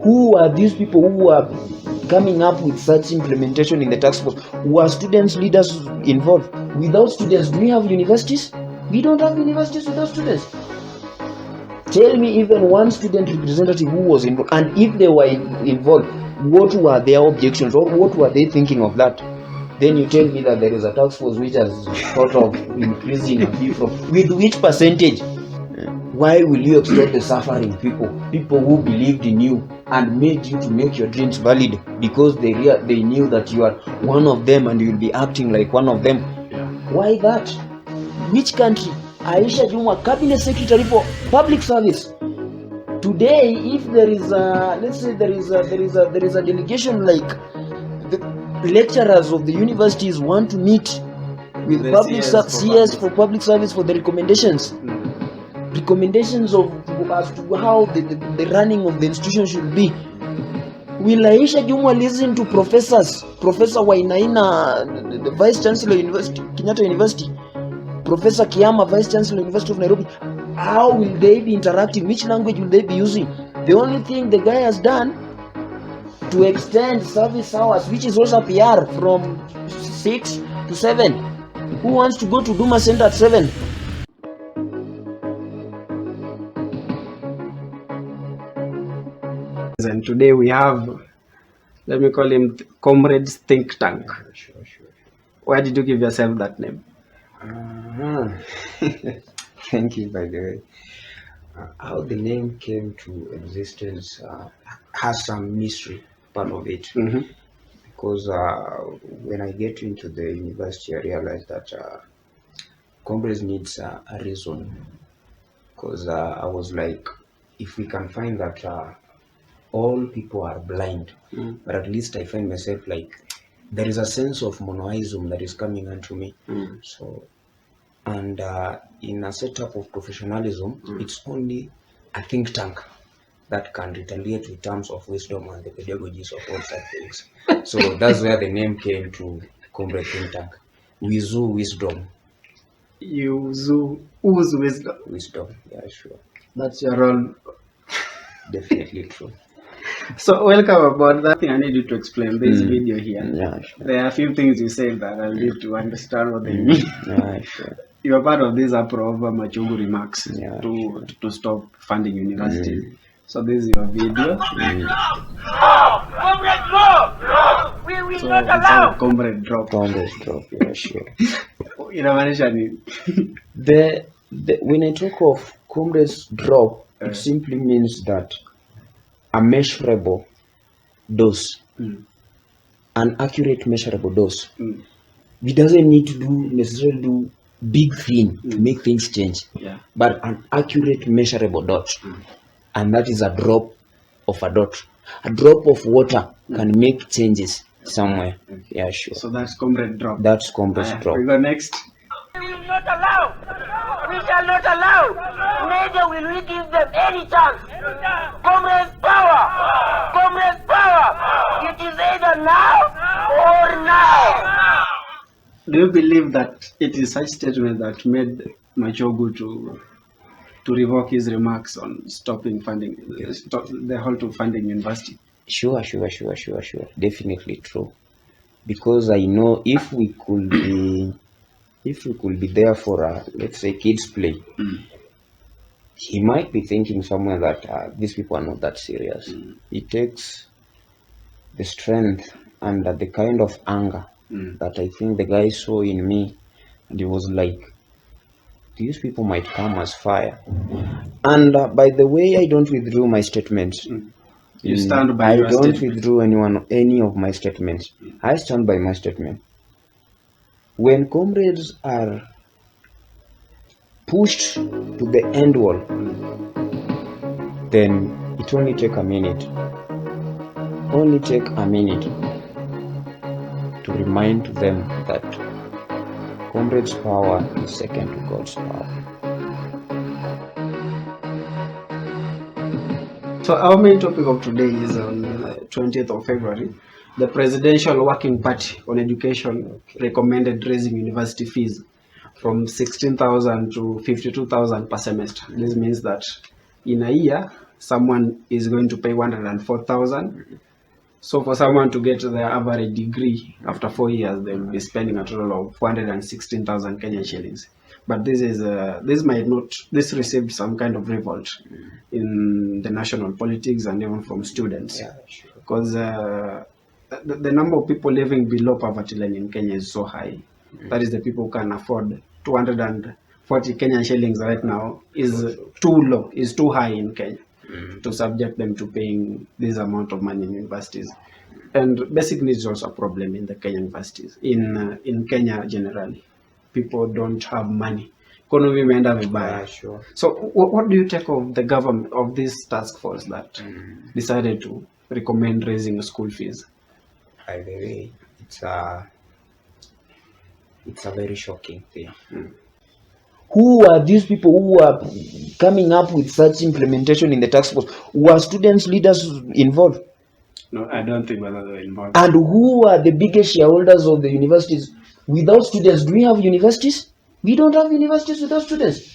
Who are these people who are coming up with such implementation in the task force? Were students, leaders involved? Without students, do we have universities? We don't have universities without students. Tell me even one student representative who was involved, and if they were involved, what were their objections, or what were they thinking of that? Then you tell me that there is a task force which has thought of increasing a fee from, with which percentage? Why will you extort the suffering people who believed in you and made you to make your dreams valid because they knew that you are one of them and you will be acting like one of them? Why that? Which country? Aisha Juma, Cabinet Secretary for Public Service. Today, if there is a, let's say there is a delegation, like the lecturers of the universities want to meet with the public CS for public service for the recommendations of as to how the running of the institution should be. Will Aisha Juma listen to professors? Professor Wainaina, the Vice Chancellor University, Kenyatta University, Professor Kiyama, Vice Chancellor University of Nairobi? How will they be interacting? Which language will they be using? The only thing the guy has done to extend service hours, which is also PR, from 6 to 7. Who wants to go to Duma Center at 7? And today we have, let me call him Comrades Think Tank. Sure. Why did you give yourself that name? Thank you, by the way. How the name came to existence has some mystery part of it. Because when I get into the university, I realized that Comrades needs a reason. Because I was like, if we can find that all people are blind, but at least I find myself like there is a sense of monoism that is coming onto me. So, and in a setup of professionalism, it's only a think tank that can retaliate with terms of wisdom and the pedagogies of all such things. So that's where the name came to Comrade Think Tank. We zoo wisdom. You zoo ooze wisdom. Wisdom, yeah, sure. That's your role. Definitely true. So welcome aboard. That thing I need you to explain this video here. Yeah, sure. There are a few things you said that I need to understand what they mean. Yeah, sure. You are part of this Uproar over Machogu remarks to stop funding universities. So this is your video. We will So not it's allow. a comrade drop. Comrades drop, yeah, sure. Inamaanisha nini? When I talk of comrades drop, it simply means that a measurable dose, an accurate measurable dose. We doesn't need to necessarily do big thing to make things change, but an accurate measurable dot, and that is a drop of a dot. A drop of water can make changes somewhere. Yeah, sure. So that's comrade drop. That's comrades drop. We go next. We will not allow. We shall not allow. Neither will we give them any chance. Comrades power. Comrades power. It is either now or now. Do you believe that it is such statement that made Machogu to revoke his remarks on stopping funding, the halt of funding university? Sure. Definitely true. Because I know if we could be there for let's say kids play, he might be thinking somewhere that these people are not that serious. It takes the strength and the kind of anger that I think the guy saw in me, and he was like, these people might come as fire. And by the way, I don't withdraw my statements. You stand by your statement. I don't statement. withdraw any of my statements. I stand by my statement. When comrades are pushed to the end wall, then it only take a minute. Only take a minute to remind them that comrades' power is second to God's power. So our main topic of today is on 20th of February. The Presidential Working Party on Education recommended raising university fees from 16,000 to 52,000 per semester. This means that in a year, someone is going to pay 104,000. So for someone to get their average degree after 4 years, they will be spending a total of 416,000 Kenyan shillings. But this is this received some kind of revolt in the national politics and even from students, because the number of people living below poverty line in Kenya is so high. That is, the people who can afford 240 Kenyan shillings right now is too low, is too high in Kenya to subject them to paying this amount of money in universities. And basic needs is also a problem in the Kenyan universities. In Kenya generally, people don't have money. Economy imeenda vibaya. So what do you take of the government, of this task force that decided to recommend raising school fees? By the way, it's a very shocking thing. Who are these people who are coming up with such implementation in the task force? Were students leaders involved? No, I don't think whether they're involved. And who are the biggest shareholders of the universities? Without students, do we have universities? We don't have universities without students.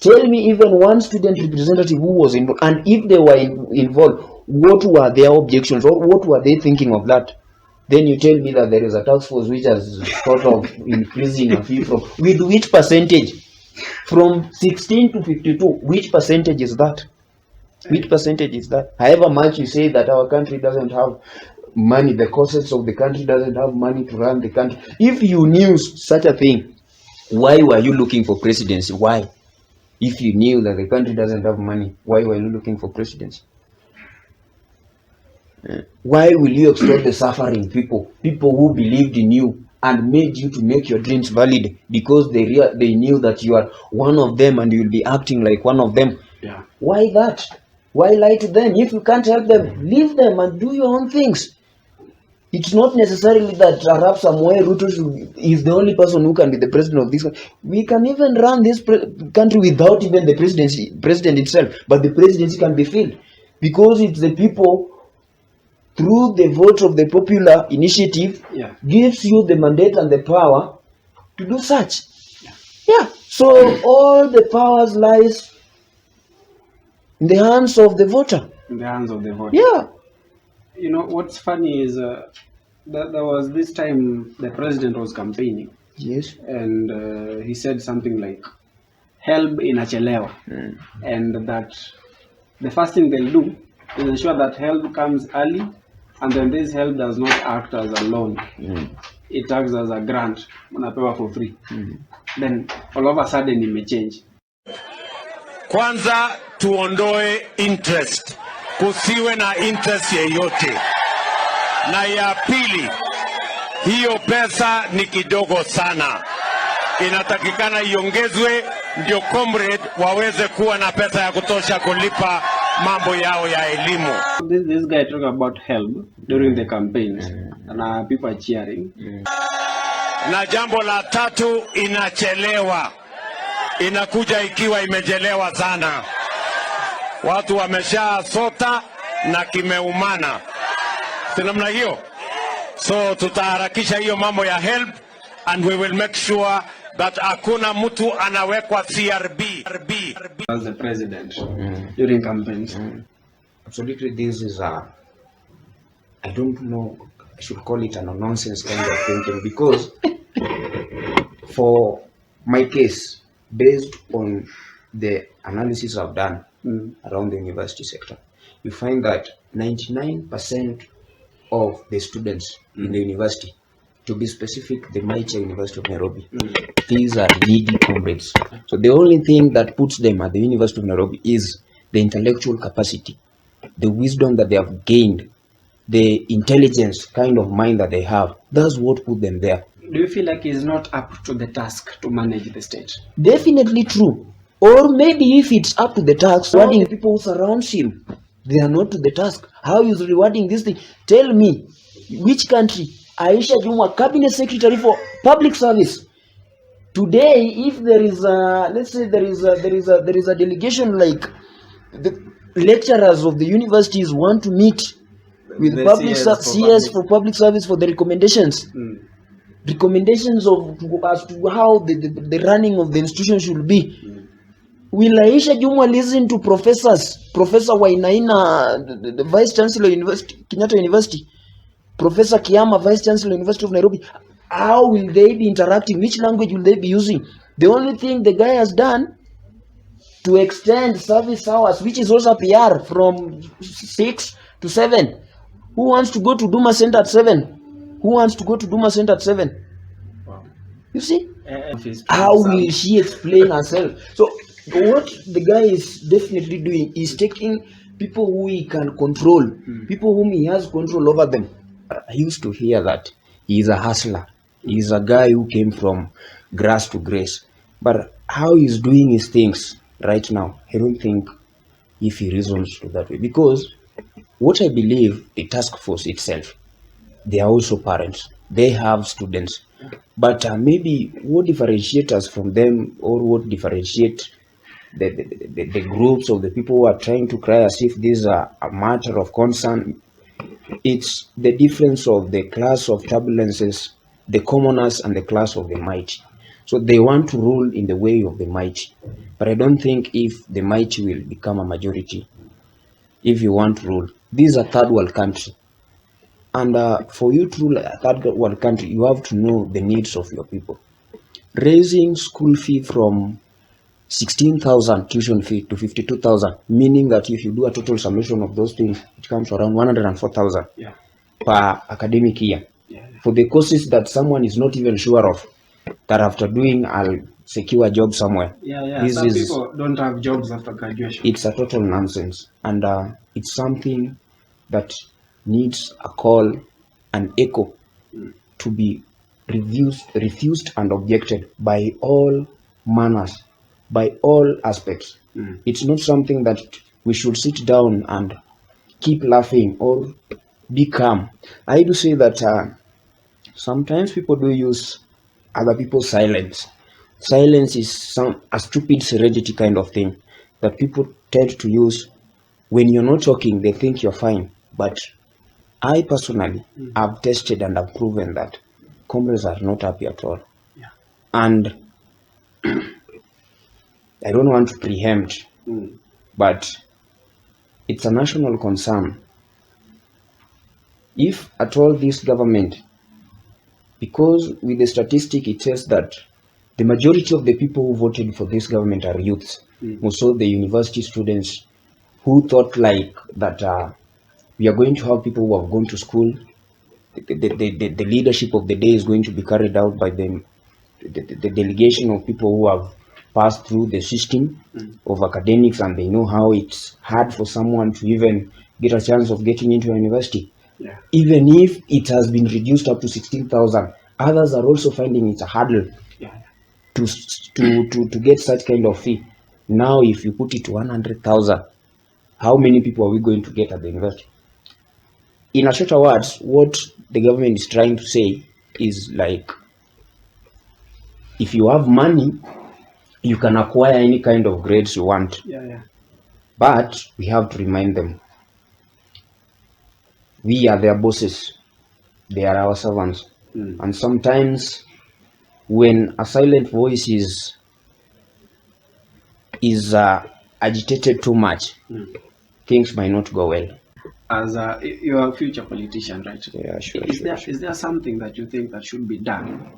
Tell me even one student representative who was involved, and if they were involved, what were their objections, or what were they thinking of that? Then you tell me that there is a task force which has thought of increasing a fee from, with which percentage? From 16 to 52, which percentage is that? Which percentage is that? However much you say that our country doesn't have money, the costs of the country doesn't have money to run the country. If you knew such a thing, why were you looking for presidency? Why? If you knew that the country doesn't have money, why were you looking for presidency? Why will you extort the suffering people who believed in you and made you to make your dreams valid because they knew that you are one of them and you will be acting like one of them? Yeah. Why that? Why lie to them? If you can't help them, leave them and do your own things. It's not necessarily that Arab Samoei Ruto is the only person who can be the president of this country. We can even run this country without even the president itself, but the presidency can be filled because it's the people, through the vote of the popular initiative, gives you the mandate and the power to do such. Yeah. So all the powers lies in the hands of the voter. In the hands of the voter. Yeah. You know, what's funny is that there was this time the president was campaigning. Yes. And he said something like, help inachelewa. And that the first thing they'll do is ensure that help comes early, and then this help does not act as a loan. It acts as a grant, unapewa for free. Then all of a sudden it may change. Kwanza tuondoe interest, kusiwe na interest yeyote. Na ya pili, hiyo pesa ni kidogo sana, inatakikana iongezwe ndio comrade waweze kuwa na pesa ya kutosha kulipa mambo yao ya elimu. This guy talked about help during the campaigns, and people are cheering. Na jambo la tatu, inachelewa, inakuja ikiwa imechelewa sana. Watu wamesha sota na kimeumana, si namna hiyo. So tutaharakisha hiyo mambo ya help, and we will make sure that hakuna mtu anawekwa CRB. As the president during campaigns. Absolutely, this is I don't know, I should call it a nonsense kind of thinking, because for my case, based on the analysis I've done around the university sector, you find that 99% of the students in the university, to be specific, the Mighty University of Nairobi, these are needy comrades. So the only thing that puts them at the University of Nairobi is the intellectual capacity, the wisdom that they have gained, the intelligence kind of mind that they have. That's what put them there. Do you feel like he's not up to the task to manage the state? Definitely true. Or maybe if it's up to the task, rewarding people who surround him, they are not to the task. How is rewarding this thing? Tell me, which country? Aisha Juma, cabinet secretary for public service. Today, if there is a, let's say there is a delegation, like the lecturers of the universities want to meet with The public CS for public service for the recommendations. Recommendations of as to how the running of the institution should be. Will Aisha Jumwa listen to professors? Professor Wainaina, the Vice Chancellor University, Kenyatta University, Professor Kiama, Vice Chancellor University of Nairobi. How will they be interacting? Which language will they be using? The only thing the guy has done to extend service hours, which is also PR, from 6 to 7. Who wants to go to Duma Center at 7? Who wants to go to Duma Center at 7? Wow. You see? Office How some- will she explain herself? So what the guy is definitely doing is taking people who he can control, people whom he has control over them. I used to hear that he is a hustler. He is a guy who came from grass to grace. But how he's doing his things right now, I don't think if he reasons to that way. Because what I believe, the task force itself, they are also parents. They have students. But maybe what differentiates us from them, or what differentiates the groups of the people who are trying to cry as if this is a matter of concern, it's the difference of the class of turbulences, the commoners and the class of the mighty. So they want to rule in the way of the mighty. But I don't think if the mighty will become a majority, if you want to rule. This is a third world country. And for you to rule a third world country, you have to know the needs of your people. Raising school fee from 16,000 tuition fee to 52,000, meaning that if you do a total summation of those things, it comes around 104,000 Yeah. per academic year. Yeah. For the courses that someone is not even sure of, that after doing, I'll secure a job somewhere. Yeah. This Some is, people don't have jobs after graduation. it's a total nonsense. And it's something that needs a call, an echo, to be refused and objected by all manners, by all aspects. It's not something that we should sit down and keep laughing or be calm. I do say that sometimes people do use other people's silence. Silence is a stupid serenity kind of thing that people tend to use. When you're not talking, they think you're fine. But I personally have tested and have proven that comrades are not happy at all. Yeah. And I don't want to preempt, but it's a national concern. If at all this government, because with the statistic it says that the majority of the people who voted for this government are youths, also the university students who thought like that we are going to have people who have gone to school. The leadership of the day is going to be carried out by the delegation of people who have passed through the system of academics, and they know how it's hard for someone to even get a chance of getting into a university. Yeah. Even if it has been reduced up to 16,000, others are also finding it's a hurdle to get such kind of fee. Now, if you put it to 100,000, how many people are we going to get at the university? In a shorter words, what the government is trying to say is like, if you have money, you can acquire any kind of grades you want. Yeah. But we have to remind them, we are their bosses, they are our servants. And sometimes when a silent voice is agitated too much, things might not go well. As you're a future politician, right? Yeah, sure. Is there something that you think that should be done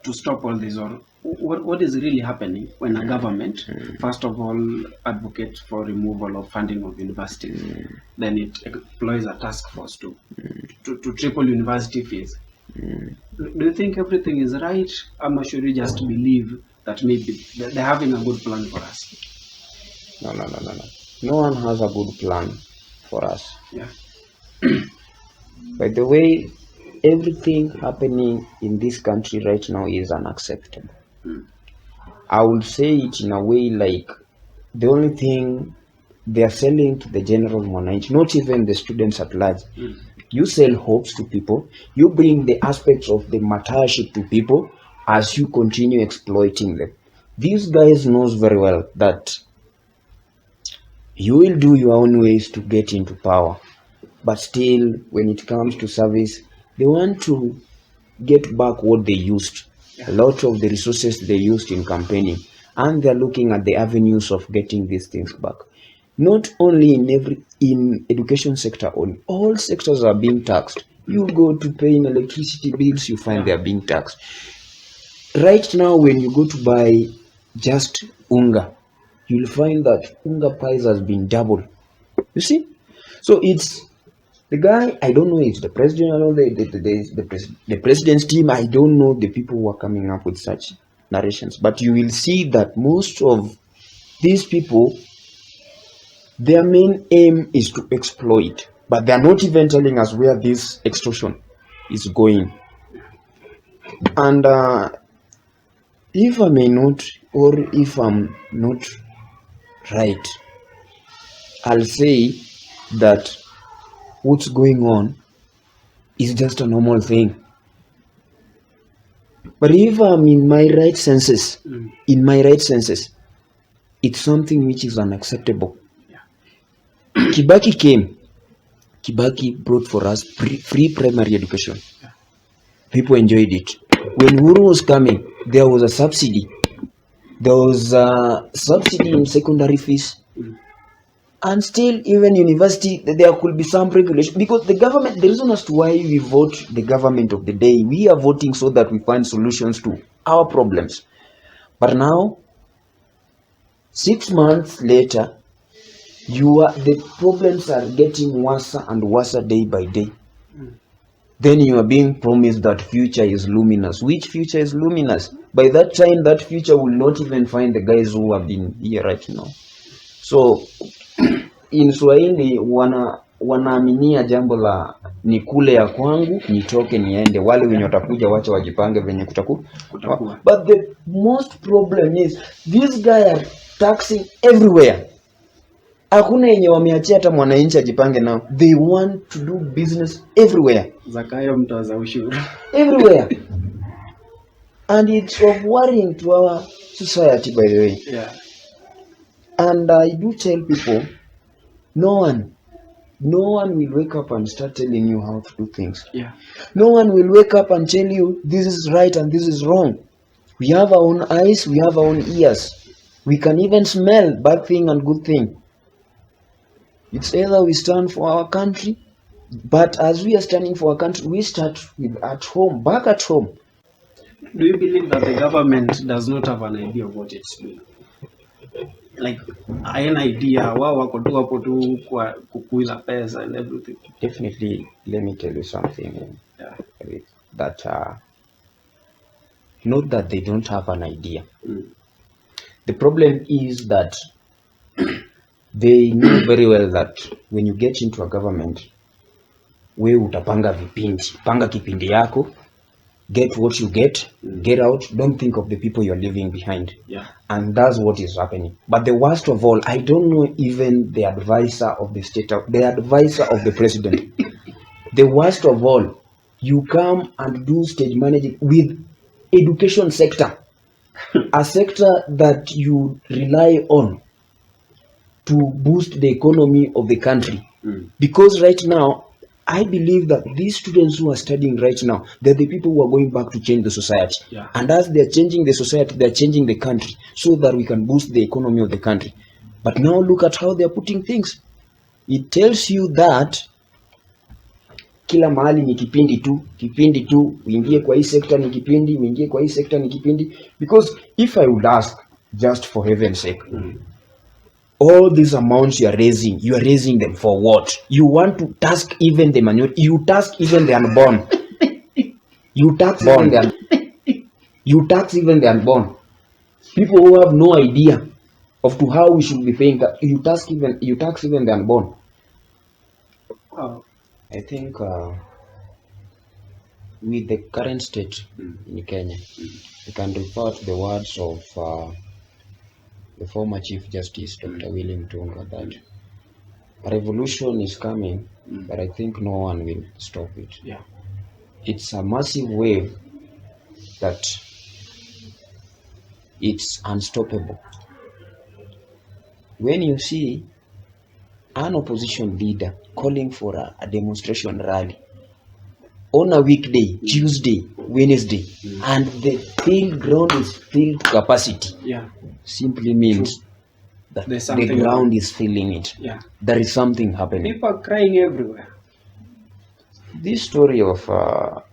to stop all this, or what is really happening when a government, first of all, advocates for removal of funding of universities, then it employs a task force to triple university fees? Do you think everything is right, or should we just believe that maybe they're having a good plan for us? No. No one has a good plan for us. Yeah. By the way, everything happening in this country right now is unacceptable. I would say it in a way like the only thing they are selling to the general monarch, not even the students at large. You sell hopes to people, you bring the aspects of the martyrship to people as you continue exploiting them. These guys knows very well that you will do your own ways to get into power, but still when it comes to service, they want to get back what they used. A lot of the resources they used in campaigning and they're looking at the avenues of getting these things back. Not only in education sector, on all sectors are being taxed. You go to paying electricity bills, you find they are being taxed. Right now, when you go to buy just unga, you'll find that unga price has been doubled. You see? So it's the guy, I don't know if the president or the president's team, I don't know the people who are coming up with such narrations. But you will see that most of these people, their main aim is to exploit. But they are not even telling us where this extortion is going. And if I may not, or if I'm not right, I'll say that what's going on is just a normal thing. But if I'm in my right senses, it's something which is unacceptable. Kibaki came. Kibaki brought for us free primary education. People enjoyed it. When Uhuru was coming, there was a subsidy. There was a subsidy in secondary fees. And still, even university, there could be some regulation. Because the government, the reason as to why we vote the government of the day, we are voting so that we find solutions to our problems. But now, 6 months later, the problems are getting worse and worse day by day. Then you are being promised that future is luminous. Which future is luminous? By that time, that future will not even find the guys who have been here right now. So, in Swahili, wanaaminia jambo la nikule ya kwangu, nitoke niende. Wale wenye watakuja wacha wajipange venye kutakuwa. But the most problem is, these guys are taxing everywhere. Hakuna yenye wameachia hata mwananchi ajipange nao. They want to do business everywhere. Zakayo mtoza ushuru. Everywhere. And it's of worrying to our society, by the way. Yeah. And I do tell people, no one will wake up and start telling you how to do things. Yeah. No one will wake up and tell you this is right and this is wrong. We have our own eyes, we have our own ears. We can even smell bad thing and good thing. It's either we stand for our country, but as we are standing for our country, we start with at home, back at home. Do you believe that the government does not have an idea of what it's doing? Like, an idea, wao wako tu hapo tu kwa kukuza pesa and everything. Definitely, let me tell you something. Yeah. That not that they don't have an idea. The problem is that they know very well that when you get into a government, we utapanga vipindi, panga kipindi yako, get what you get out, don't think of the people you're leaving behind. Yeah. And that's what is happening. But the worst of all, I don't know even the advisor of the state, the advisor of the president. The worst of all, you come and do stage managing with education sector, a sector that you rely on to boost the economy of the country. Because right now, I believe that these students who are studying right now, they're the people who are going back to change the society. Yeah. And as they're changing the society, they're changing the country so that we can boost the economy of the country. But now look at how they're putting things. It tells you that kila mahali ni kipindi tu, uingie kwa hii sector ni kipindi, uingie kwa hii sector ni kipindi. Because if I would ask, just for heaven's sake, all these amounts you are raising them for what? You want to task even the minority, you task even the unborn. You tax even the unborn. People who have no idea of to how we should be paying that. You tax even the unborn. I think with the current state in Kenya, we can refer to the words of the former Chief Justice, Dr. William Tunga, that a revolution is coming, but I think no one will stop it. Yeah. It's a massive wave that it's unstoppable. When you see an opposition leader calling for a demonstration rally, on a weekday, Tuesday, Wednesday, and the field ground is filled to capacity, Yeah. simply means that There's the something ground wrong. is filling it. Yeah. There is something happening. People are crying everywhere. This story of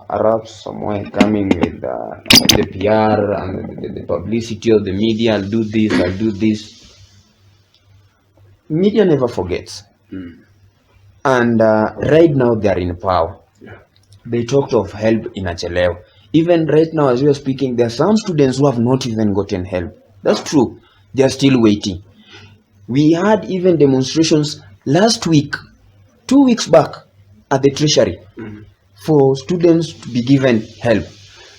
Arabs somewhere coming with the PR and the publicity of the media, I'll do this. Media never forgets. And right now they are in power. Yeah. They talked of help in Achelewa. Even right now as we are speaking, there are some students who have not even gotten help. That's true. They are still waiting. We had even demonstrations last week, 2 weeks back, at the treasury for students to be given help.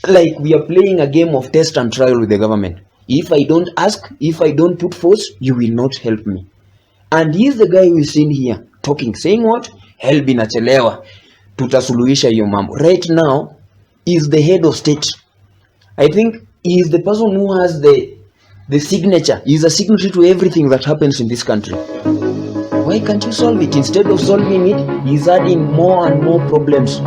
Like we are playing a game of test and trial with the government. If I don't ask, if I don't put force, you will not help me. And he is the guy we've seen here talking, saying what? Help inachelewa, tutasuluhisha hiyo mambo. Right now, he is the head of state. I think he is the person who has the signature. He is a signatory to everything that happens in this country. Why can't you solve it? Instead of solving it, he is adding more and more problems.